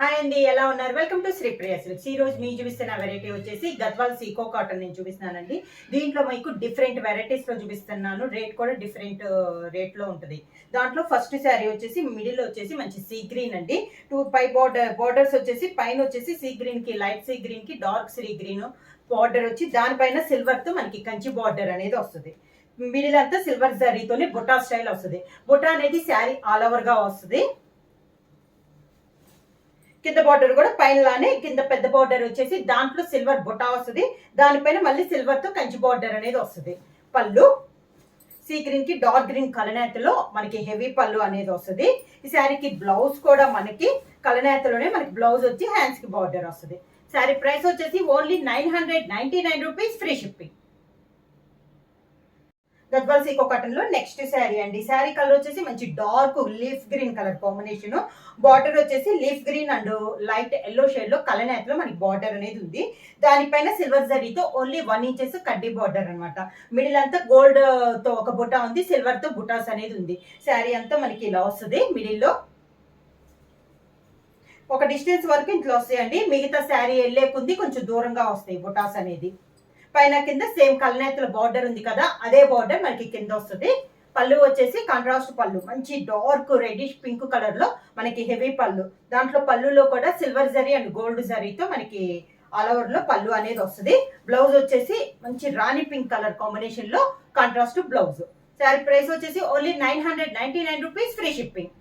Hi అండి, ఎలా ఉన్నారు? Welcome to Shri Priya silks. ఈ రోజు మీకు చూపిస్తున్న వెరైటీ వచ్చేసి గద్వాల్ సీకో కాటన్ నేను చూపిస్తున్నానండి. దీంట్లో మీకు డిఫరెంట్ వెరైటీస్ లో చూపిస్తున్నాను. రేట్ కూడా డిఫరెంట్ రేట్ లో ఉంటుంది. దాంట్లో ఫస్ట్ శారీ వచ్చేసి మిడిల్ వచ్చేసి మంచి సీ గ్రీన్ అండి. పై బోర్డర్స్ వచ్చేసి పైన వచ్చేసి సీ గ్రీన్ కి, లైట్ సీ గ్రీన్ కి డార్క్ సీ గ్రీన్ బార్డర్ వచ్చి దానిపైన సిల్వర్ తో మనకి కంచి బార్డర్ అనేది వస్తుంది. మిడిల్ అంతా సిల్వర్ జరీతోనే బుటా స్టైల్ వస్తుంది. బుటా అనేది శారీ ఆల్ ఓవర్ గా వస్తుంది. కింద బార్డర్ కూడా పైన లానే కింద పెద్ద బార్డర్ వచ్చేసి దాంట్లో సిల్వర్ బుటా వస్తుంది. దానిపైన మళ్ళీ సిల్వర్ తో కంచి బార్డర్ అనేది వస్తుంది. పళ్ళు సీ గ్రీన్ కి డార్క్ గ్రీన్ కలనేతలో మనకి హెవీ పళ్ళు అనేది వస్తుంది. ఈ శారీకి బ్లౌజ్ కూడా మనకి కలనేతలోనే మనకి బ్లౌజ్ వచ్చి హ్యాండ్స్ కి బార్డర్ వస్తుంది. శారీ ప్రైస్ వచ్చేసి only 999 rupees, free shipping. Gadwal Sico cotton లో నెక్స్ట్ శారీ అండి. శారీ కలర్ వచ్చేసి మంచి dark leaf green colour combination. Border వచ్చేసి leaf green and light yellow shade లో కలనేత్ లో మనకి బార్డర్ అనేది ఉంది. దానిపైన సిల్వర్ జరీతో ఓన్లీ 1 ఇంచెస్ కడ్డీ బార్డర్ అనమాట. మిడిల్ అంతా గోల్డ్ తో ఒక బుటా ఉంది, సిల్వర్ తో బుటాస్ అనేది ఉంది. శారీ అంతా మనకి ఇలా వస్తుంది. మిడిల్ లో ఒక డిస్టెన్స్ వరకు ఇంట్లో వస్తాయండి. మిగతా శారీ వెళ్ళేకుంది కొంచెం దూరంగా వస్తాయి బుటాస్ అనేది. పైన కింద సేమ్ కల్నేతల బార్డర్ ఉంది కదా, అదే బార్డర్ మనకి కింద వస్తుంది. పళ్ళు వచ్చేసి కాంట్రాస్ట్ పళ్ళు, మంచి డార్క్ రెడిష్ పింక్ కలర్ లో మనకి హెవీ పళ్ళు. దాంట్లో పళ్ళులో కూడా సిల్వర్ జరీ అండ్ గోల్డ్ జరీతో మనకి ఆల్ ఓవర్ లో పళ్ళు అనేది వస్తుంది. బ్లౌజ్ వచ్చేసి మంచి రాణి పింక్ కలర్ కాంబినేషన్ లో కాంట్రాస్ట్ బ్లౌజ్. శారీ ప్రైస్ వచ్చేసి only 999 rupees, free shipping.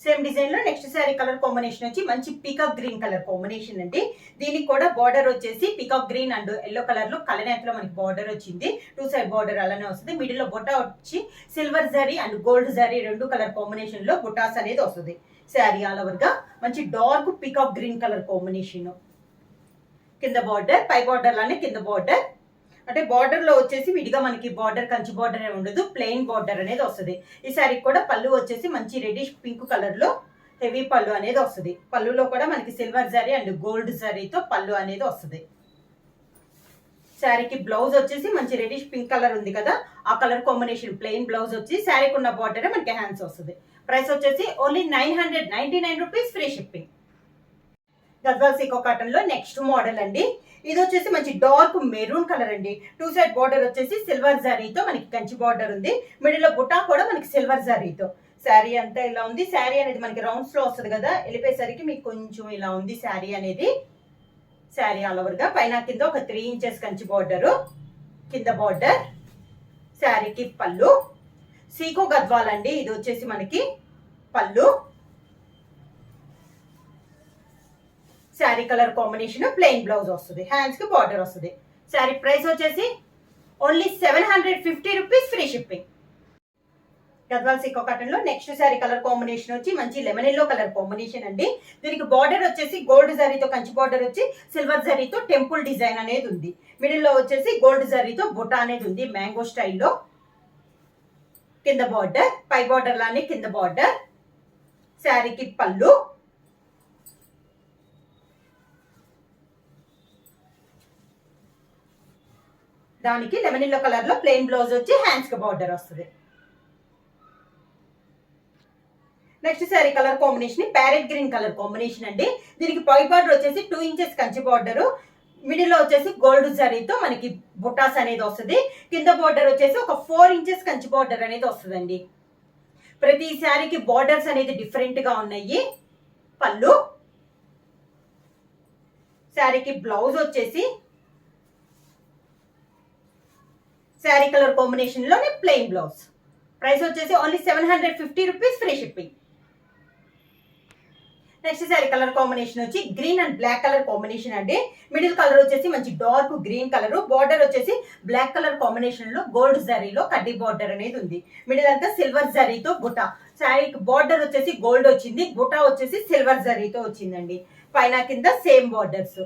Same design లో నెక్స్ట్ శారీ కలర్ కాంబినేషన్ వచ్చి మంచి పీకాక్ గ్రీన్ కలర్ కాంబినేషన్ అండి. దీనికి కూడా బార్డర్ వచ్చేసి peacock green and yellow colour లో కలనేతలో మనకి బార్డర్ వచ్చింది. 2 సైడ్ బార్డర్ అలానే వస్తుంది. మిడిల్ లో బుటా వచ్చి silver zari and gold zari 2 colour combination లో బుటాస్ అనేది వస్తుంది. శారీ ఆల్ ఓవర్ గా మంచి dark peacock green colour combination. కింద బార్డర్, పై బార్డర్ లానే కింద బార్డర్. అంటే బార్డర్ లో వచ్చేసి విడిగా మనకి బార్డర్ కంచి బార్డర్ ఉండదు, ప్లెయిన్ బార్డర్ అనేది వస్తుంది. ఈ శారీకి కూడా పళ్ళు వచ్చేసి మంచి రెడిష్ పింక్ కలర్ లో హెవీ పళ్ళు అనేది వస్తుంది. పళ్ళులో కూడా మనకి సిల్వర్ జరీ అండ్ గోల్డ్ జరీతో పళ్ళు అనేది వస్తుంది. శారీకి బ్లౌజ్ వచ్చేసి మంచి రెడిష్ పింక్ కలర్ ఉంది కదా, ఆ కలర్ కాంబినేషన్ ప్లెయిన్ బ్లౌజ్ వచ్చి శారీకి ఉన్న బార్డర్ మనకి హ్యాండ్స్ వస్తుంది. ప్రైస్ వచ్చేసి only 999 rupees, free shipping. Gadwal Sico cotton లో నెక్స్ట్ మోడల్ అండి. ఇది వచ్చేసి మంచి డార్క్ మెరూన్ కలర్ అండి. 2 సైడ్ బార్డర్ వచ్చేసి సిల్వర్ జరీతో మనకి కంచి బార్డర్ ఉంది. మిడిల్ లో బుటా కూడా మనకి సిల్వర్ జరీతో. శారీ అంతా ఇలా ఉంది. శారీ అనేది మనకి రౌండ్స్ లో వస్తుంది కదా, వెళ్ళిపోయేసరికి మీకు కొంచెం ఇలా ఉంది శారీ అనేది. శారీ ఆల్ ఓవర్ గా పైన కింద ఒక 3 ఇంచెస్ కంచి బార్డర్, కింద బార్డర్. శారీకి పళ్ళు సీకో గద్వాల్ అండి. ఇది వచ్చేసి మనకి పళ్ళు. Sari colour combination plain blouse వస్తుంది, హ్యాండ్స్ కి బార్డర్ వస్తుంది. శారీ ప్రైస్ వచ్చేసి only 750 rupees, free shipping. Gadwal Sico cotton లో నెక్స్ట్ శారీ కలర్ కాంబినేషన్ వచ్చి మంచి లెమన్ ఎల్లో కలర్ కాంబినేషన్ అండి. దీనికి బార్డర్ వచ్చేసి గోల్డ్ జరీతో కంచి బార్డర్ వచ్చి సిల్వర్ జరీతో టెంపుల్ డిజైన్ అనేది ఉంది. మిడిల్ లో వచ్చేసి గోల్డ్ జరీతో బుటా అనేది ఉంది మ్యాంగో స్టైల్లో. కింద బార్డర్, పై బార్డర్ లానే కింద బార్డర్. శారీకి పళ్ళు దానికి లెమన్ ఎల్లో కలర్ లో ప్లెయిన్ బ్లౌజ్ వచ్చి హ్యాండ్స్ కి బార్డర్ వస్తుంది. Next sari colour combination parrot green colour combination అండి. దీనికి పై బార్డర్ వచ్చేసి 2 ఇంచెస్ కంచి బార్డర్, మిడిల్ లో వచ్చేసి గోల్డ్ జరీతో మనకి బుటాస్ అనేది వస్తుంది. కింద బార్డర్ వచ్చేసి ఒక 4 ఇంచెస్ కంచి బార్డర్ అనేది వస్తుందండి. ప్రతి శారీకి బార్డర్స్ అనేది డిఫరెంట్ గా ఉన్నాయి. పళ్ళు శారీకి బ్లౌజ్ వచ్చేసి శారీ కలర్ కాంబినేషన్ లోనే ప్లెయిన్ బ్లౌజ్. ప్రైస్ వచ్చేసి only 750 rupees, free shipping. Next sari colour combination వచ్చి green and black colour combination అండి. మిడిల్ కలర్ వచ్చేసి మంచి డార్క్ గ్రీన్ కలర్, బార్డర్ వచ్చేసి బ్లాక్ కలర్ కాంబినేషన్ లో గోల్డ్ జరీలో కడ్డీ బార్డర్ అనేది ఉంది. మిడిల్ అంతా సిల్వర్ జరీతో బుటా. శారీకి బార్డర్ వచ్చేసి గోల్డ్ వచ్చింది, బుటా వచ్చేసి సిల్వర్ జరీతో వచ్చిందండి. పైన కింద సేమ్ బార్డర్స్.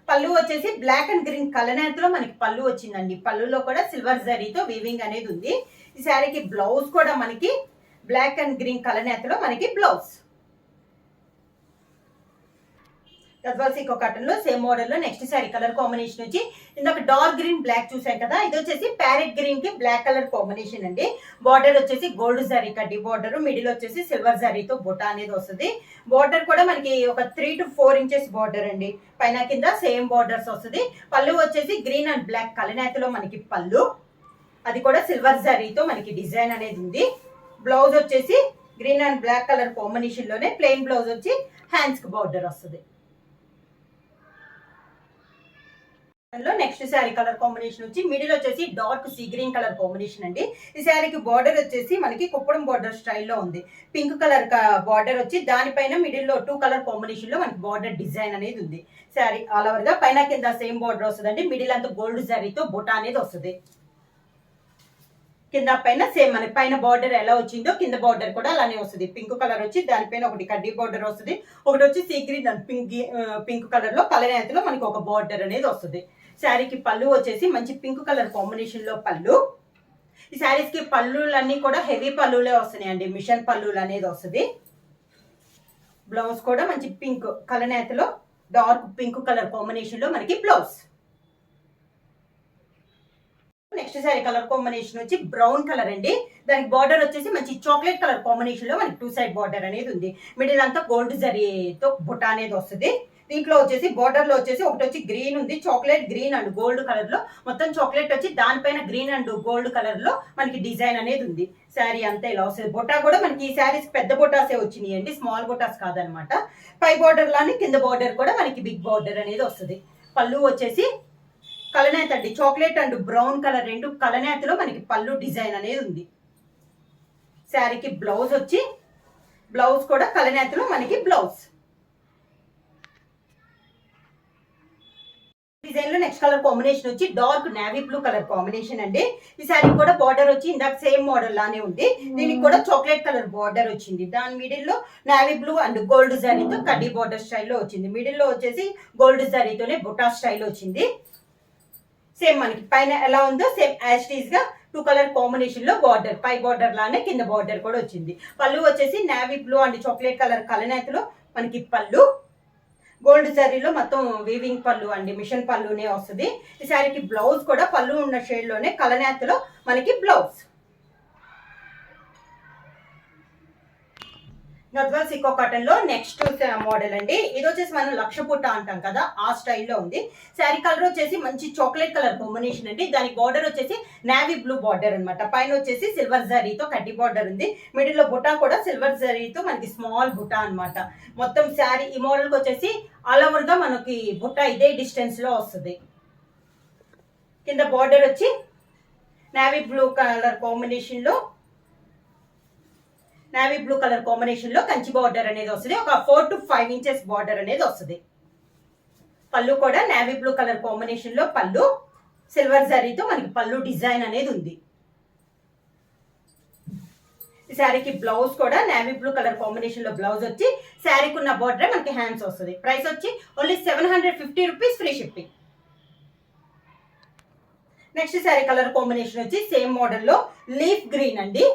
పళ్ళు వచ్చేసి బ్లాక్ అండ్ గ్రీన్ కలనేతలో మనకి పళ్ళు వచ్చిందండి. పళ్ళులో కూడా సిల్వర్ జరీతో వీవింగ్ అనేది ఉంది. ఈ శారీకి బ్లౌజ్ కూడా మనకి బ్లాక్ అండ్ గ్రీన్ కలనేతలో మనకి బ్లౌజ్. గద్వాల్ సీకో కాటన్ లో సేమ్ మోడల్ లో నెక్స్ట్ శారీ కలర్ కాంబినేషన్ వచ్చి ఇందాక డార్క్ గ్రీన్ బ్లాక్ చూసాం కదా, ఇది వచ్చేసి ప్యారెట్ గ్రీన్ కి బ్లాక్ కలర్ కాంబినేషన్ అండి. బార్డర్ వచ్చేసి గోల్డ్ జరీ కడ్డీ బార్డర్, మిడిల్ వచ్చేసి సిల్వర్ జరీతో బుట్ట అనేది వస్తుంది. బార్డర్ కూడా మనకి ఒక 3 to 4 ఇంచెస్ బార్డర్ అండి, పైన కింద సేమ్ బార్డర్స్ వస్తుంది. పళ్ళు వచ్చేసి గ్రీన్ అండ్ బ్లాక్ కలనేతలో మనకి పళ్ళు, అది కూడా సిల్వర్ జరీతో మనకి డిజైన్ అనేది ఉంది. బ్లౌజ్ వచ్చేసి green and black colour combination లోనే ప్లెయిన్ బ్లౌజ్ వచ్చి హ్యాండ్స్ కి బార్డర్ వస్తుంది. నెక్స్ట్ శారీ కలర్ కాంబినేషన్ వచ్చి మిడిల్ వచ్చేసి dark sea green colour combination అండి. ఈ శారీకి బార్డర్ వచ్చేసి మనకి కుప్పడం బార్డర్ స్టైల్లో ఉంది. పింక్ కలర్ బార్డర్ వచ్చి దానిపైన మిడిల్ లో 2 కలర్ కాంబినేషన్ లో మనకి బార్డర్ డిజైన్ అనేది ఉంది. శారీ ఆల్ ఓవర్ గా పైన కింద సేమ్ బార్డర్ వస్తుంది. మిడిల్ అంతా గోల్డ్ జరీతో బుట్ట అనేది వస్తుంది. కింద పైన సేమ్ మనకి పైన బార్డర్ ఎలా వచ్చిందో కింద బార్డర్ కూడా అలానే వస్తుంది. పింక్ కలర్ వచ్చి దానిపైన ఒకటి కడ్డీ బార్డర్ వస్తుంది, ఒకటి వచ్చి sea green and pink colour లో కలనేతలో మనకి ఒక బార్డర్ అనేది వస్తుంది. శారీకి పళ్ళు వచ్చేసి మంచి పింక్ కలర్ కాంబినేషన్ లో పళ్ళు. ఈ శారీస్ కి పళ్ళులన్నీ కూడా హెవీ పళ్ళులే వస్తున్నాయండి, మిషన్ పళ్ళులు అనేది వస్తుంది. బ్లౌజ్ కూడా మంచి పింక్ కలనేతలో డార్క్ పింక్ కలర్ కాంబినేషన్ లో మనకి blouse. Next sari colour combination వచ్చి బ్రౌన్ కలర్ అండి. దానికి బార్డర్ వచ్చేసి మంచి చాక్లెట్ కలర్ కాంబినేషన్ లో మనకి 2 సైడ్ బార్డర్ అనేది ఉంది. మిడిల్ అంతా గోల్డ్ జరీతో బుట్ట అనేది వస్తుంది. దీంట్లో వచ్చేసి బార్డర్ లో వచ్చేసి ఒకటి వచ్చి గ్రీన్ ఉంది, chocolate green and gold colour లో, మొత్తం చాక్లెట్ వచ్చి దానిపైన గ్రీన్ అండ్ గోల్డ్ కలర్ లో మనకి డిజైన్ అనేది ఉంది. శారీ అంతా ఇలా వస్తుంది. బుట్ట కూడా మనకి ఈ శారీస్ పెద్ద బుట్టాసే వచ్చినాయి అండి, స్మాల్ బుట్టాస్ కాదనమాట. పై బార్డర్ లానే కింద బార్డర్ కూడా మనకి బిగ్ బార్డర్ అనేది వస్తుంది. పళ్ళు వచ్చేసి కలనేత అండి, చాక్లెట్ అండ్ బ్రౌన్ కలర్ రెండు కలనేతలో మనకి పళ్ళు డిజైన్ అనేది ఉంది. శారీకి బ్లౌజ్ వచ్చి బ్లౌజ్ కూడా కలనేతలో మనకి బ్లౌజ్. డిజైన్ లో నెక్స్ట్ కలర్ కాంబినేషన్ వచ్చి dark navy blue colour combination అండి. ఈ శారీ కూడా బార్డర్ వచ్చి ఇందాక సేమ్ మోడల్ లానే ఉంది. దీనికి కూడా చాక్లెట్ కలర్ బార్డర్ వచ్చింది. దాని మిడిల్ లో నేవీ బ్లూ అండ్ గోల్డ్ జరీతో కడ్డీ బార్డర్ స్టైల్లో వచ్చింది. మిడిల్ లో వచ్చేసి గోల్డ్ జరీతోనే బుటా స్టైల్ వచ్చింది. సేమ్ మనకి పైన ఎలా ఉందో సేమ్ యాజ్ టీజ్ గా 2 కలర్ కాంబినేషన్ లో బార్డర్, పై బార్డర్ లానే కింద బార్డర్ కూడా వచ్చింది. పళ్ళు వచ్చేసి navy blue and chocolate colour కలనేతలో మనకి పళ్ళు, గోల్డ్ జరీలో మొత్తం వీవింగ్ పళ్ళు అండి, మిషన్ పళ్ళునే వస్తుంది. ఈ శారీకి బ్లౌజ్ కూడా పళ్ళు ఉన్న షేడ్ లోనే కలనేతలో మనకి బ్లౌజ్. గద్వాల్ సీకో కాటన్ లో నెక్స్ట్ మోడల్ అండి. ఇది వచ్చేసి మనం లక్ష పుట్ట అంటాం కదా, ఆ స్టైల్లో ఉంది. శారీ కలర్ వచ్చేసి మంచి చాక్లెట్ కలర్ కాంబినేషన్ అండి. దానికి బార్డర్ వచ్చేసి నేవీ బ్లూ బార్డర్ అనమాట. పైన వచ్చేసి సిల్వర్ జరీతో కడ్డీ బార్డర్ ఉంది. మిడిల్ లో బుట్ట కూడా సిల్వర్ జరీతో మనకి స్మాల్ బుట్ట అనమాట. మొత్తం శారీ ఈ మోడల్ కి వచ్చేసి ఆల్ ఓవర్ గా మనకి బుట్ట ఇదే డిస్టెన్స్ లో వస్తుంది. కింద బార్డర్ వచ్చి నేవీ బ్లూ కలర్ కాంబినేషన్ లో నేవీ బ్లూ కలర్ కాంబినేషన్ లో కంచి బార్డర్ అనేది వస్తుంది. ఒక 4 to 5 ఇంచెస్ బార్డర్ అనేది వస్తుంది. పళ్ళు కూడా నేవీ బ్లూ కలర్ కాంబినేషన్ లో పళ్ళు, సిల్వర్ జరీతో మనకి పళ్ళు డిజైన్ అనేది ఉంది. ఈ శారీకి బ్లౌజ్ కూడా నేవీ బ్లూ కలర్ కాంబినేషన్ లో బ్లౌజ్ వచ్చి శారీకి ఉన్న బార్డర్ మనకి హ్యాండ్స్ వస్తుంది. ప్రైస్ వచ్చి only 750 rupees, free shipping. Next sari colour combination వచ్చి సేమ్ మోడల్ లో లీఫ్ గ్రీన్ అండి.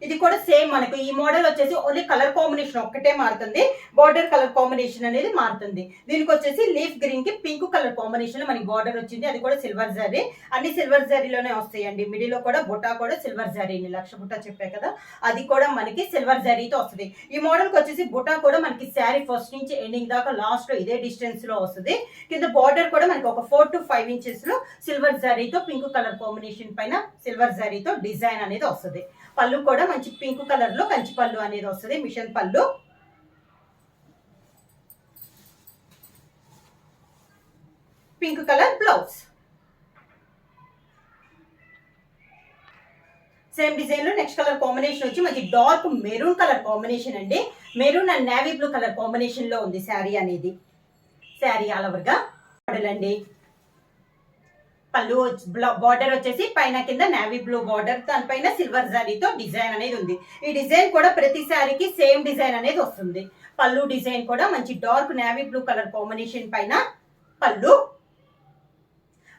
ఇది కూడా సేమ్ మనకు ఈ మోడల్ వచ్చేసి ఓన్లీ కలర్ కాంబినేషన్ ఒక్కటే మారుతుంది, బార్డర్ కలర్ కాంబినేషన్ అనేది మారుతుంది. దీనికి వచ్చేసి లీఫ్ గ్రీన్ కి పింక్ కలర్ కాంబినేషన్ లో మనకి బార్డర్ వచ్చింది. అది కూడా సిల్వర్ జరీ, అన్ని సిల్వర్ జరీలోనే వస్తాయండి. మిడిల్ లో కూడా బుట్ట కూడా సిల్వర్ జరీని, లక్ష బుట్ట చెప్పే కదా, అది కూడా మనకి సిల్వర్ జరీతో వస్తుంది. ఈ మోడల్ కి వచ్చేసి బుట్ట కూడా మనకి శారీ ఫస్ట్ నుంచి ఎండింగ్ దాకా లాస్ట్ లో ఇదే డిస్టెన్స్ లో వస్తుంది. కింద బార్డర్ కూడా మనకి ఒక 4 to 5 ఇంచెస్ లో సిల్వర్ జరీతో పింక్ కలర్ కాంబినేషన్ పైన సిల్వర్ జరీతో డిజైన్ అనేది వస్తుంది. పళ్ళు కూడా మంచి పింక్ కలర్ లో కంచి పళ్ళు అనేది వస్తుంది, మిషన్ పళ్ళు. Pink colour blouse. Same design లో నెక్స్ట్ కలర్ కాంబినేషన్ వచ్చి మంచి డార్క్ మెరూన్ కలర్ కాంబినేషన్ అండి. Maroon and navy blue colour combination లో ఉంది శారీ అనేది. శారీ ఆల్ ఓవర్ గా మోడల్ అండి. పళ్ళు బార్డర్ వచ్చేసి పైన కింద నేవీ బ్లూ బార్డర్, దానిపైన సిల్వర్ జరీతో డిజైన్ అనేది ఉంది. ఈ డిజైన్ కూడా ప్రతి శారీకి సేమ్ డిజైన్ అనేది వస్తుంది. పళ్ళు డిజైన్ కూడా మంచి dark navy blue colour combination పైన పళ్ళు,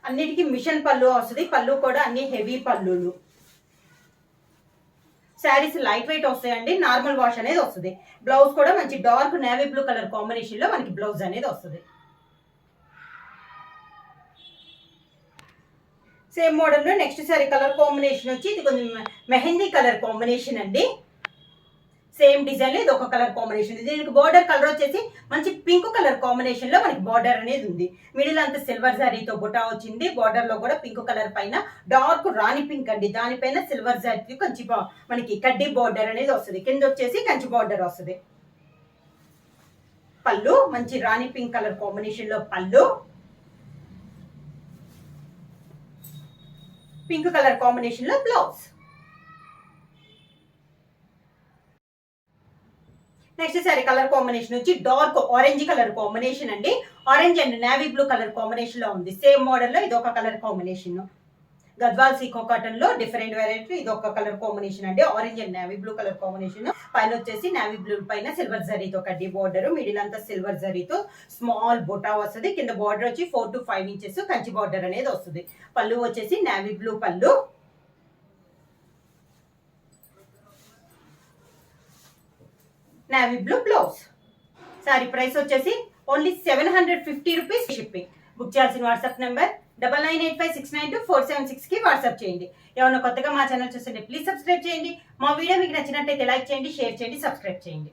అన్నిటికీ మిషన్ పళ్ళు వస్తుంది. పళ్ళు కూడా అన్ని హెవీ పళ్ళులు. శారీస్ లైట్ వెయిట్ వస్తాయండి, నార్మల్ వాష్ అనేది వస్తుంది. బ్లౌజ్ కూడా మంచి dark navy blue colour combination లో మనకి బ్లౌజ్ అనేది వస్తుంది. సేమ్ మోడల్ లో నెక్స్ట్ సారీ కలర్ కాంబినేషన్ వచ్చి ఇది కొంచెం మెహందీ కలర్ కాంబినేషన్ అండి. సేమ్ డిజైన్ లో ఇది ఒక కలర్ కాంబినేషన్. దీనికి బార్డర్ కలర్ వచ్చేసి మంచి పింక్ కలర్ కాంబినేషన్ లో మనకి బార్డర్ అనేది ఉంది. మిడిల్ అంతా సిల్వర్ జరీతో బుటా వచ్చింది. బార్డర్ లో కూడా పింక్ కలర్ పైన డార్క్ రాణి పింక్ అండి, దానిపైన సిల్వర్ జరీ కొంచెం మనకి కడ్డీ బార్డర్ అనేది వస్తుంది. కింద వచ్చేసి కంచి బార్డర్ వస్తుంది. పళ్ళు మంచి రాణి పింక్ కలర్ కాంబినేషన్ లో పళ్ళు, పింక్ కలర్ కాంబినేషన్ లో blouse. Next sorry colour combination వచ్చి డార్క్ ఆరెంజ్ కలర్ కాంబినేషన్ అండి. Orange and navy blue colour combination లో ఉంది. సేమ్ మోడల్ లో ఇది ఒక colour combination. Gadwal Sico cotton లో డిఫరెంట్ వెరైటీ ఇది ఒక కలర్ కాంబినేషన్ అండి. Orange and navy blue colour combination. పైన వచ్చేసి నేవీ బ్లూ పైన సిల్వర్ జరీతో కడ్డీ బార్డర్, మిడిల్ అంతా సిల్వర్ జరీతో స్మాల్ బుటా వస్తుంది. కింద బార్డర్ వచ్చి 4 to 5 ఇంచెస్ కంచి బార్డర్ అనేది వస్తుంది. పళ్ళు వచ్చేసి నేవీ బ్లూ పళ్ళు, navy blue blouse. Sorry price వచ్చేసి ఓన్లీ 750 రూపీస్ షిప్పింగ్. బుక్ చేయాల్సిన వాట్సాప్ నెంబర్ 9985692476 కి వాట్సాప్ చేయండి. ఏమైనా కొత్తగా మా ఛానల్ చూస్తుంటే ప్లీజ్ సబ్స్క్రైబ్ చేయండి. మా వీడియో మీకు నచ్చినట్టయితే లైక్ చేయండి, షేర్ చేయండి, సబ్స్క్రైబ్ చేయండి.